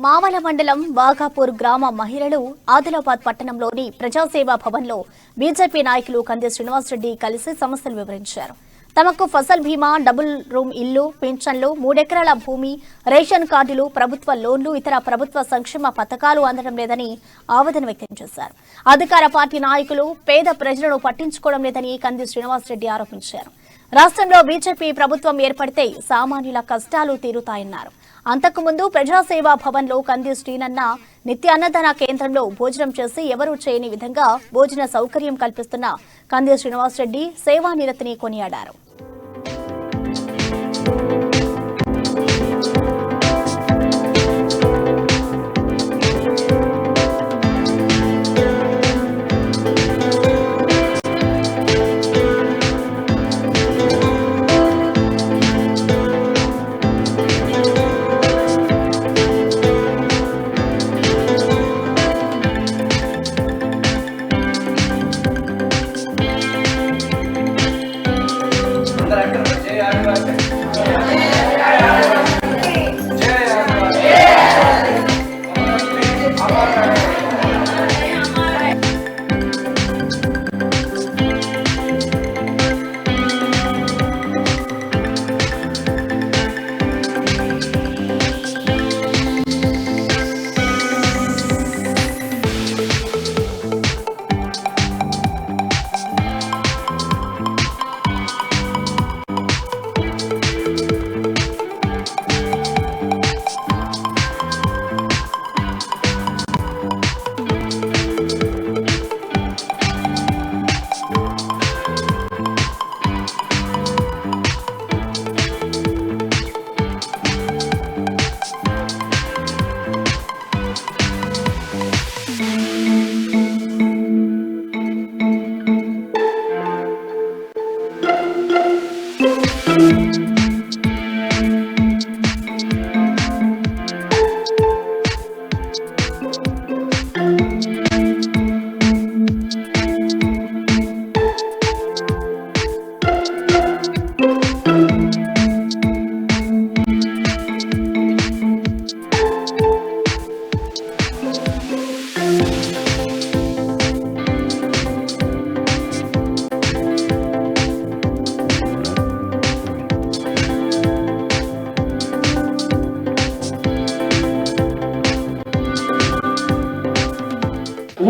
మావల మండలం వాఘాపూర్ గ్రామ మహిళలు ఆదిలాబాద్ పట్టణంలోని ప్రజాసేవా భవన్లో బీజేపీ నాయకులు కంది శ్రీనివాసరెడ్డి కలిసి సమస్యలు వివరించారు. తమకు ఫసల్ బీమా, డబుల్ రూమ్ ఇల్లు, పింఛన్లు, 3 ఎకరాల భూమి, రేషన్ కార్డులు, ప్రభుత్వ లోన్లు, ఇతర ప్రభుత్వ సంక్షేమ పథకాలు అందడం లేదని ఆవేదన వ్యక్తం చేశారు. అధికార పార్టీ నాయకులు పేద ప్రజలను పట్టించుకోవడం లేదని కంది శ్రీనివాసరెడ్డి ఆరోపించారు. రాష్ట్రంలో బీజేపీ ప్రభుత్వం ఏర్పడితే సామాన్యుల కష్టాలు తీరుతాయన్నారు. అంతకుముందు ప్రజాసేవా భవన్లో కంది శ్రీనన్న నిత్య అన్నదాన కేంద్రంలో భోజనం చేసి ఎవరూ చేయని విధంగా భోజన సౌకర్యం కల్పిస్తున్న కంది శ్రీనివాసరెడ్డి సేవానిరతిని కొనియాడారు.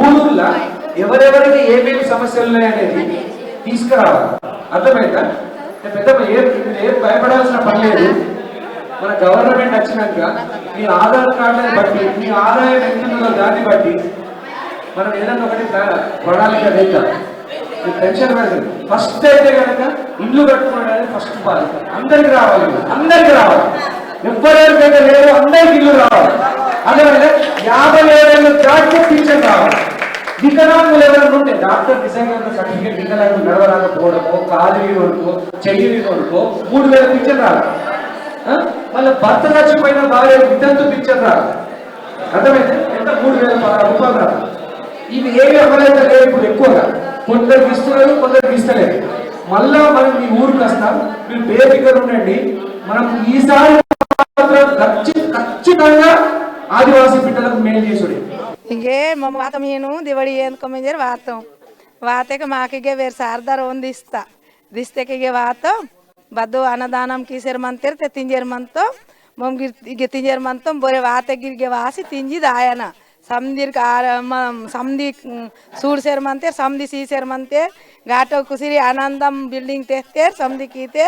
ఊళ్ళో ఎవరెవరికి ఏమేమి సమస్యలు ఉన్నాయనేది తీసుకురావాలి. అర్థమైందా? పెద్ద ఏం భయపడాల్సిన పని లేదు. మన గవర్నమెంట్ వచ్చినాక మీ ఆధార్ కార్డుని బట్టి, మీ ఆదాయం ఎంత ఉన్నదో దాన్ని బట్టి మనం ఏదైనా ఒకటి ప్రణాళిక వేద్దాం. టెన్షన్ పడదు. ఫస్ట్ అయితే కనుక ఇల్లు కట్టుకోవడం అనేది ఫస్ట్ బాధ్యత. అందరికి రావాలి, అందరికి రావాలి. ఎవరెవరికైతే లేదు అందరికి ఇల్లు రావాలి. అందువల్ల 57 ఏళ్ళు దాటి పింఛన్ రావాలి. వికలాంగులు ఎవరైనా ఉంటే డాక్టర్ నిజంగా సర్టిఫికేట్ వికలాంగులు నడవరాకపోవడమో, కాలు వరకు చెయ్యి వరకు 3000 పింఛన్ రావాలి. మళ్ళీ భర్త చచ్చిపోయిన భార్య వితంతు పింఛన్ రావాలి. అర్థమైతే ఎంత 3000 రూపాయలు రావాలి. ఇవి ఏమి అమలైతే లేదు. ఇప్పుడు ఎక్కువగా కొందరికి ఇస్తున్నారు, కొందరికి ఇస్తలేదు. మళ్ళా మనం మీ ఊరికి వస్తాం. మీరు బేఫికర్ ఉండండి. మనం ఈసారి ఖచ్చితంగా ఆదివాసీ బిడ్డలకు మేలు చేసుడు. ಹಿಂಗೆ ವಾತ ಮೀನು ದಿವಡಿ ಏನ್ಕೊಂಬಂದಿರ ವಾತಕ್ಕೆ ಮಾಕಿಗೆ ಬೇರೆ ಸಾರ್ದಾರ ದಿಸ್ತೆಗೆ ವಾತ ಬದ್ದು ಅನ್ನದಾನಂ ಕೀಸೇರ್ ಮಂತಿರ್ತೆ ತಿಂಜೇರ್ ಮಂತು ಮೊಮ್ಗಿರ್ಗೆ ತಿಂಜೇರ್ ಮಂತು ಬೊರೆ ವಾತಗಿರ್ಗೆ ವಾಸಿ ತಿಂಜಿದ ಆಯನ ಸಮದಿರ್ ಸಮದಿ ಸೂಡ್ ಸೇರ್ ಮಂತೆ ಸಮದಿ ಸೀಸೇರ್ ಮಂತೆ ಘಾಟೋ ಕುಸಿರಿ ಆನಂದಂ ಬಿಲ್ಡಿಂಗ್ ತೆತ್ತೇರ್ ಸಮದಿ ಕೀತೆ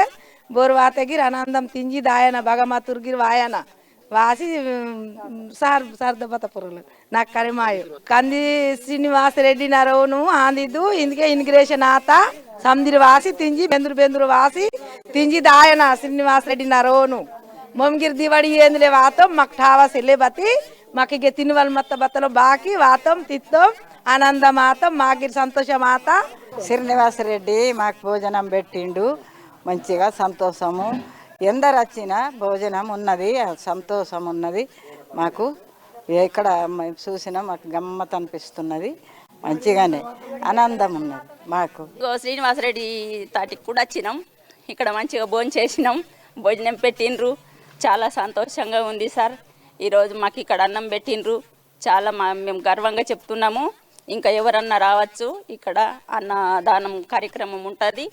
ಬೋರ್ ವಾತಗಿರ್ ಆನಂದಂ ತಿಂಜಿದ ಆಯನ ಭಗಮತುರ್ಗಿರ್ ವಾಯನ వాసి సార్దపతపురులు నాకు కరిమాయు కంది శ్రీనివాసరెడ్డి నరవును ఆందిద్దు ఇందుకే ఇన్గ్రేషన్ ఆత సముద్ర వాసి తింజి బెందురు వాసి తింజి దాయన శ్రీనివాసరెడ్డి నరవును మొమ్గిరి దివడి ఏందులే వాతం మాకు ఠావా సెల్లే బతి మాకు ఇక తినవల్ మత్త బత్తలో బాకి వాతం తిత్తం ఆనందం ఆతం మాకి సంతోషం ఆత. శ్రీనివాసరెడ్డి మాకు భోజనం పెట్టిండు, మంచిగా సంతోషము. ఎందరు వచ్చినా భోజనం ఉన్నది, సంతోషం ఉన్నది. మాకు ఎక్కడ చూసినా మాకు గమ్మత్ అనిపిస్తున్నది. మంచిగానే ఆనందం ఉన్నది మాకు. శ్రీనివాసరెడ్డి తాటికి కూడా వచ్చినాం. ఇక్కడ మంచిగా భోజనం చేసినాం, భోజనం పెట్టిండ్రు. చాలా సంతోషంగా ఉంది సార్. ఈరోజు మాకు ఇక్కడ అన్నం పెట్టిండ్రు. చాలా మేము గర్వంగా చెప్తున్నాము. ఇంకా ఎవరన్నా రావచ్చు, ఇక్కడ అన్నదానం కార్యక్రమం ఉంటుంది.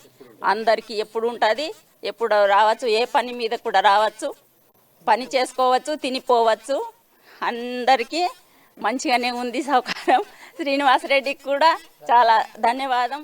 అందరికీ ఎప్పుడు ఉంటుంది, ఎప్పుడు రావచ్చు, ఏ పని మీద కూడా రావచ్చు, పని చేసుకోవచ్చు, తినిపోవచ్చు. అందరికీ మంచిగానే ఉంది సౌకర్యం. శ్రీనివాసరెడ్డికి కూడా చాలా ధన్యవాదం.